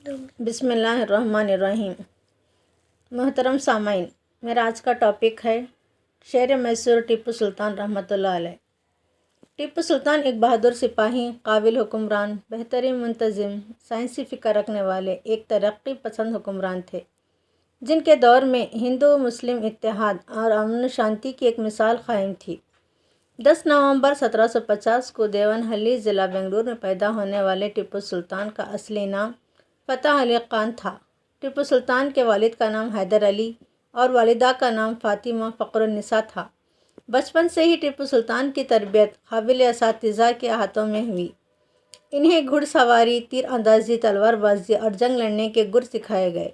بسم اللہ الرحمن الرحیم۔ محترم سامعین، میرا آج کا ٹاپک ہے شیر میسور ٹیپو سلطان رحمۃ اللہ علیہ۔ ٹیپو سلطان ایک بہادر سپاہی، قابل حکمران، بہترین منتظم، سائنسی فکر رکھنے والے ایک ترقی پسند حکمران تھے، جن کے دور میں ہندو مسلم اتحاد اور امن و شانتی کی ایک مثال قائم تھی۔ 10 نومبر 1750 کو دیونہلی ضلع بنگلور میں پیدا ہونے والے ٹیپو سلطان کا اصلی نام فتح علی خان تھا۔ ٹیپو سلطان کے والد کا نام حیدر علی اور والدہ کا نام فاطمہ فخر النساء تھا۔ بچپن سے ہی ٹیپو سلطان کی تربیت قابل اساتذہ کے ہاتھوں میں ہوئی۔ انہیں گھڑ سواری، تیر اندازی، تلوار بازی اور جنگ لڑنے کے گر سکھائے گئے۔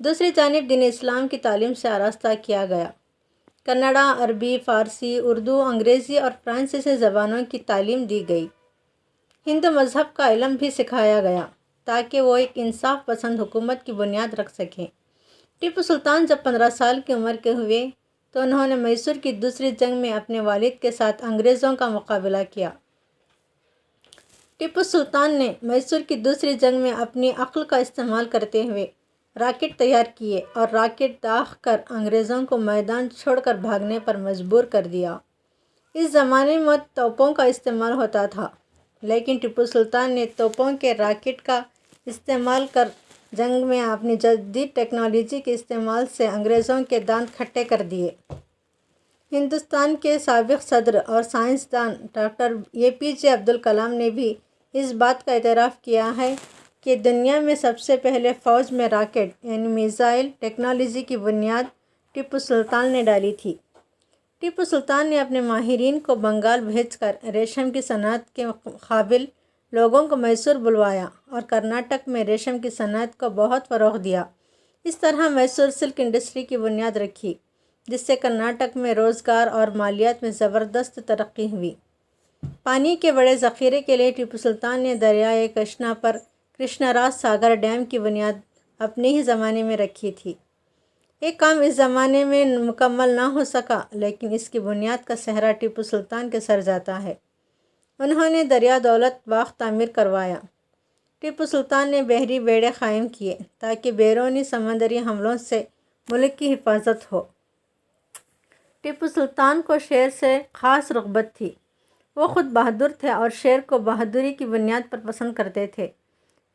دوسری جانب دین اسلام کی تعلیم سے آراستہ کیا گیا۔ کنڑا، عربی، فارسی، اردو، انگریزی اور فرانسیسی زبانوں کی تعلیم دی گئی۔ ہندو مذہب کا علم بھی سکھایا گیا تاکہ وہ ایک انصاف پسند حکومت کی بنیاد رکھ سکیں۔ ٹیپو سلطان جب 15 سال کی عمر کے ہوئے تو انہوں نے میسور کی دوسری جنگ میں اپنے والد کے ساتھ انگریزوں کا مقابلہ کیا۔ ٹیپو سلطان نے میسور کی دوسری جنگ میں اپنی عقل کا استعمال کرتے ہوئے راکٹ تیار کیے اور راکٹ داغ کر انگریزوں کو میدان چھوڑ کر بھاگنے پر مجبور کر دیا۔ اس زمانے میں توپوں کا استعمال ہوتا تھا، لیکن ٹیپو سلطان نے توپوں کے راکٹ کا استعمال کر جنگ میں اپنی جدید ٹیکنالوجی کے استعمال سے انگریزوں کے دانت کھٹے کر دیے۔ ہندوستان کے سابق صدر اور سائنسدان ڈاکٹر APJ عبدالکلام نے بھی اس بات کا اعتراف کیا ہے کہ دنیا میں سب سے پہلے فوج میں راکٹ یعنی میزائل ٹیکنالوجی کی بنیاد ٹیپو سلطان نے ڈالی تھی۔ ٹیپو سلطان نے اپنے ماہرین کو بنگال بھیج کر ریشم کی صنعت کے قابل لوگوں کو میسور بلوایا اور کرناٹک میں ریشم کی صنعت کو بہت فروغ دیا۔ اس طرح میسور سلک انڈسٹری کی بنیاد رکھی، جس سے کرناٹک میں روزگار اور مالیات میں زبردست ترقی ہوئی۔ پانی کے بڑے ذخیرے کے لیے ٹیپو سلطان نے دریائے کرشنا پر کرشنا راج ساگر ڈیم کی بنیاد اپنے ہی زمانے میں رکھی تھی۔ ایک کام اس زمانے میں مکمل نہ ہو سکا، لیکن اس کی بنیاد کا سہرا ٹیپو سلطان کے سر جاتا ہے۔ انہوں نے دریا دولت باغ تعمیر کروایا۔ ٹیپو سلطان نے بحری بیڑے قائم کیے تاکہ بیرونی سمندری حملوں سے ملک کی حفاظت ہو۔ ٹیپو سلطان کو شیر سے خاص رغبت تھی۔ وہ خود بہادر تھے اور شیر کو بہادری کی بنیاد پر پسند کرتے تھے۔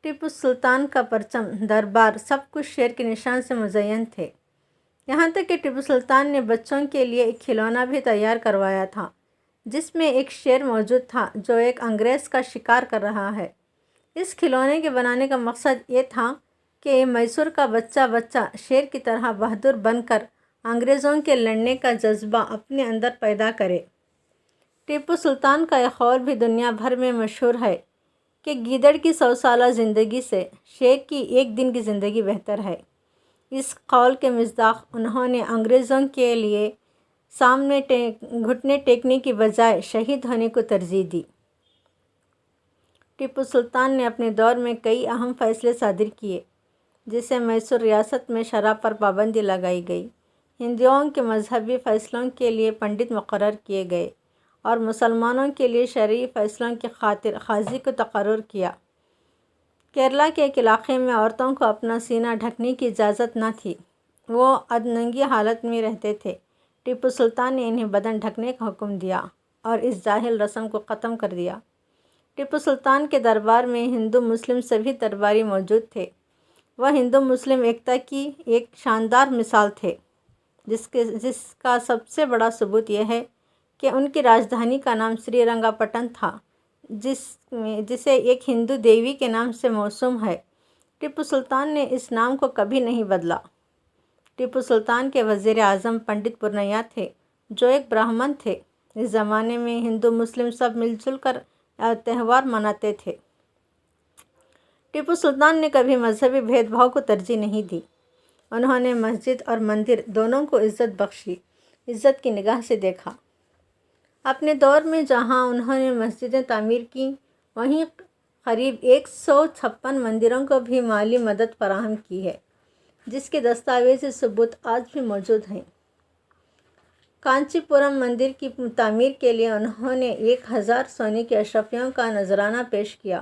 ٹیپو سلطان کا پرچم، دربار، سب کچھ شیر کے نشان سے مزین تھے۔ یہاں تک کہ ٹیپو سلطان نے بچوں کے لیے ایک کھلونا بھی تیار کروایا تھا، جس میں ایک شیر موجود تھا جو ایک انگریز کا شکار کر رہا ہے۔ اس کھلونے کے بنانے کا مقصد یہ تھا کہ میسور کا بچہ شیر کی طرح بہادر بن کر انگریزوں کے لڑنے کا جذبہ اپنے اندر پیدا کرے۔ ٹیپو سلطان کا ایک قول بھی دنیا بھر میں مشہور ہے کہ گیدڑ کی 100 سالہ زندگی سے شیر کی ایک دن کی زندگی بہتر ہے۔ اس قول کے مصداق انہوں نے انگریزوں کے لیے سامنے گھٹنے ٹیکنے کی بجائے شہید ہونے کو ترجیح دی۔ ٹیپو سلطان نے اپنے دور میں کئی اہم فیصلے صادر کیے، جسے میسور ریاست میں شراب پر پابندی لگائی گئی، ہندوؤں کے مذہبی فیصلوں کے لیے پنڈت مقرر کیے گئے اور مسلمانوں کے لیے شرعی فیصلوں کی خاطر قاضی کو تقرر کیا۔ کیرلا کے ایک علاقے میں عورتوں کو اپنا سینہ ڈھکنے کی اجازت نہ تھی، وہ ادننگی حالت میں رہتے تھے۔ ٹیپو سلطان نے انہیں بدن ڈھکنے کا حکم دیا اور اس جاہل رسم کو ختم کر دیا۔ ٹیپو سلطان کے دربار میں ہندو مسلم سبھی درباری موجود تھے۔ وہ ہندو مسلم ایکتا کی ایک شاندار مثال تھے، جس کا سب سے بڑا ثبوت یہ ہے کہ ان کی راجدھانی کا نام سری رنگا پٹن تھا، جسے ایک ہندو دیوی کے نام سے موسوم ہے۔ ٹیپو سلطان نے اس نام کو کبھی نہیں بدلا۔ ٹیپو سلطان کے وزیر اعظم پنڈت پورنیا تھے، جو ایک برہمن تھے۔ اس زمانے میں ہندو مسلم سب مل جل کر تہوار مناتے تھے۔ ٹیپو سلطان نے کبھی مذہبی بھید بھاؤ کو ترجیح نہیں دی۔ انہوں نے مسجد اور مندر دونوں کو عزت بخشی، عزت کی نگاہ سے دیکھا۔ اپنے دور میں جہاں انہوں نے مسجدیں تعمیر کیں، وہیں قریب 156 مندروں کو بھی مالی مدد فراہم کی ہے، جس کے دستاویزی ثبوت آج بھی موجود ہیں۔ کانچی پورم مندر کی تعمیر کے لیے انہوں نے 1000 سونے کی اشرفیوں کا نذرانہ پیش کیا۔